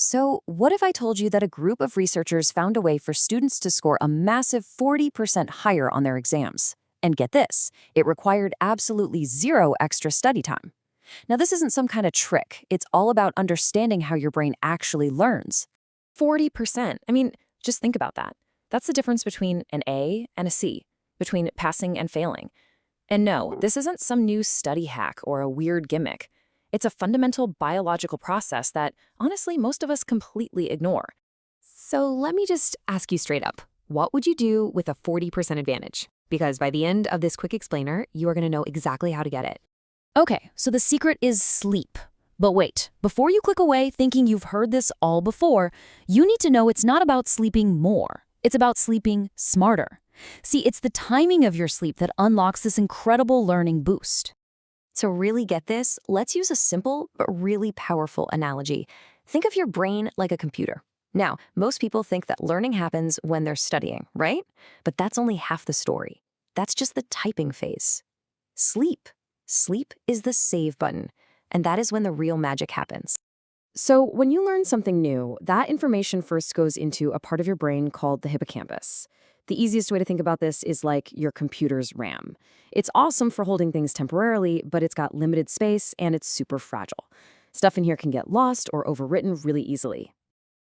So, what if I told you that a group of researchers found a way for students to score a massive 40% higher on their exams? And get this, it required absolutely zero extra study time. Now, this isn't some kind of trick. It's all about understanding how your brain actually learns. 40%. I mean, just think about that. That's the difference between an A and a C, between passing and failing. And no, this isn't some new study hack or a weird gimmick. It's a fundamental biological process that, honestly, most of us completely ignore. So let me just ask you straight up. What would you do with a 40% advantage? Because by the end of this quick explainer, you are going to know exactly how to get it. Okay, so the secret is sleep. But wait, before you click away thinking you've heard this all before, you need to know it's not about sleeping more. It's about sleeping smarter. See, it's the timing of your sleep that unlocks this incredible learning boost. To really get this, let's use a simple but really powerful analogy. Think of your brain like a computer. Now, most people think that learning happens when they're studying, right? But that's only half the story. That's just the typing phase. Sleep is the save button, and that is when the real magic happens. So when you learn something new, that information first goes into a part of your brain called the hippocampus. The easiest way to think about this is like your computer's RAM. It's awesome for holding things temporarily, but it's got limited space and it's super fragile. Stuff in here can get lost or overwritten really easily.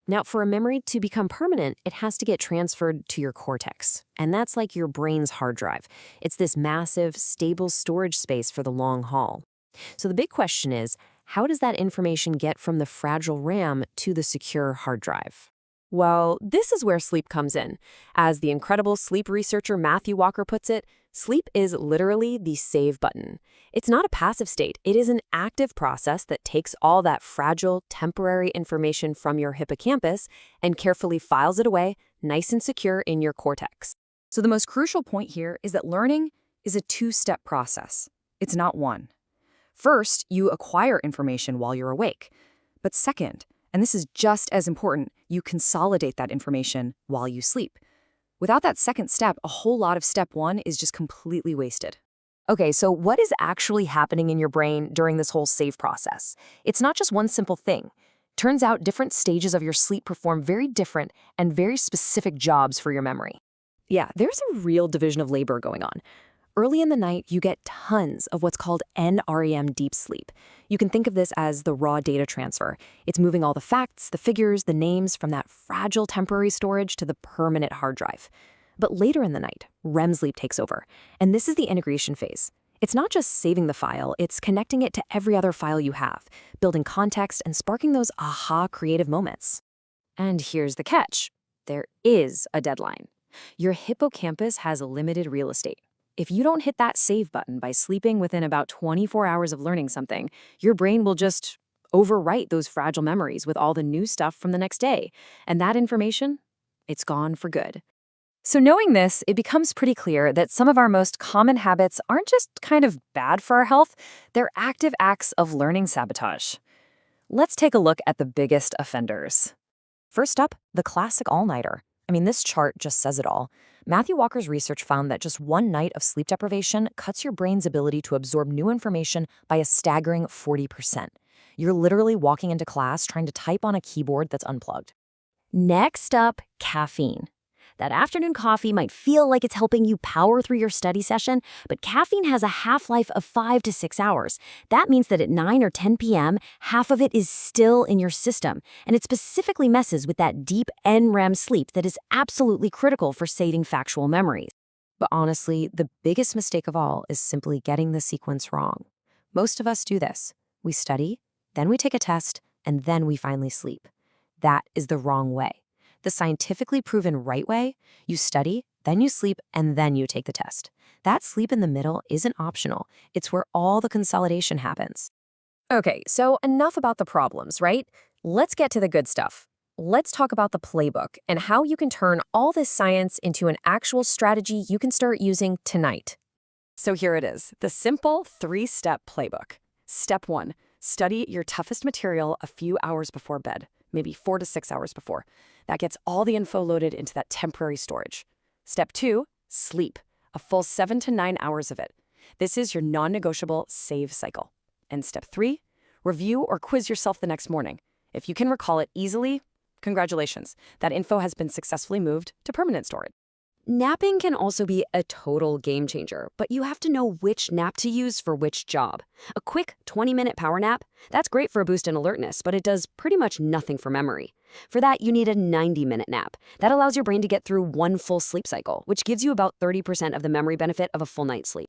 Now, for a memory to become permanent, it has to get transferred to your cortex. And that's like your brain's hard drive. It's this massive, stable storage space for the long haul. So the big question is, how does that information get from the fragile RAM to the secure hard drive? Well, this is where sleep comes in. As the incredible sleep researcher Matthew Walker puts it, sleep is literally the save button. It's not a passive state. It is an active process that takes all that fragile, temporary information from your hippocampus and carefully files it away, nice and secure in your cortex. So the most crucial point here is that learning is a two-step process. It's not one. First, you acquire information while you're awake. But second, and this is just as important, you consolidate that information while you sleep. Without that second step, a whole lot of step one is just completely wasted. Okay, so what is actually happening in your brain during this whole save process? It's not just one simple thing. Turns out different stages of your sleep perform very different and very specific jobs for your memory. Yeah, there's a real division of labor going on. Early in the night, you get tons of what's called NREM deep sleep. You can think of this as the raw data transfer. It's moving all the facts, the figures, the names from that fragile temporary storage to the permanent hard drive. But later in the night, REM sleep takes over. And this is the integration phase. It's not just saving the file, it's connecting it to every other file you have, building context and sparking those aha creative moments. And here's the catch. There is a deadline. Your hippocampus has limited real estate. If you don't hit that save button by sleeping within about 24 hours of learning something, your brain will just overwrite those fragile memories with all the new stuff from the next day. And that information, it's gone for good. So knowing this, it becomes pretty clear that some of our most common habits aren't just kind of bad for our health, they're active acts of learning sabotage. Let's take a look at the biggest offenders. First up, the classic all-nighter. I mean, this chart just says it all. Matthew Walker's research found that just one night of sleep deprivation cuts your brain's ability to absorb new information by a staggering 40%. You're literally walking into class trying to type on a keyboard that's unplugged. Next up, caffeine. That afternoon coffee might feel like it's helping you power through your study session, but caffeine has a half-life of 5 to 6 hours. That means that at 9 or 10 p.m., half of it is still in your system, and it specifically messes with that deep NREM sleep that is absolutely critical for saving factual memories. But honestly, the biggest mistake of all is simply getting the sequence wrong. Most of us do this. We study, then we take a test, and then we finally sleep. That is the wrong way. The scientifically proven right way, you study, then you sleep, and then you take the test. That sleep in the middle isn't optional. It's where all the consolidation happens. Okay, so enough about the problems, right? Let's get to the good stuff. Let's talk about the playbook and how you can turn all this science into an actual strategy you can start using tonight. So here it is, the simple 3-step playbook. Step 1, study your toughest material a few hours before bed, maybe 4 to 6 hours before. That gets all the info loaded into that temporary storage. Step 2, sleep, a full 7 to 9 hours of it. This is your non-negotiable save cycle. And step 3, review or quiz yourself the next morning. If you can recall it easily, congratulations. That info has been successfully moved to permanent storage. Napping can also be a total game changer, but you have to know which nap to use for which job. A quick 20-minute power nap, that's great for a boost in alertness, but it does pretty much nothing for memory. For that, you need a 90-minute nap. That allows your brain to get through one full sleep cycle, which gives you about 30% of the memory benefit of a full night's sleep.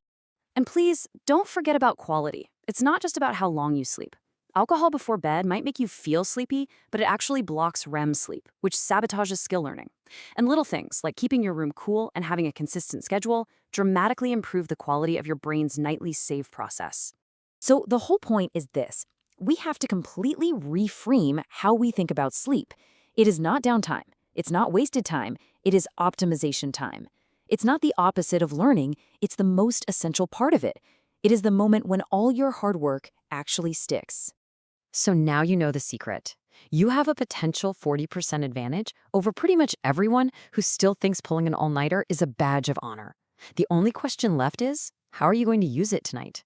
And please, don't forget about quality. It's not just about how long you sleep. Alcohol before bed might make you feel sleepy, but it actually blocks REM sleep, which sabotages skill learning. And little things, like keeping your room cool and having a consistent schedule, dramatically improve the quality of your brain's nightly save process. So the whole point is this. We have to completely reframe how we think about sleep. It is not downtime. It's not wasted time. It is optimization time. It's not the opposite of learning. It's the most essential part of it. It is the moment when all your hard work actually sticks. So now you know the secret. You have a potential 40% advantage over pretty much everyone who still thinks pulling an all-nighter is a badge of honor. The only question left is, how are you going to use it tonight?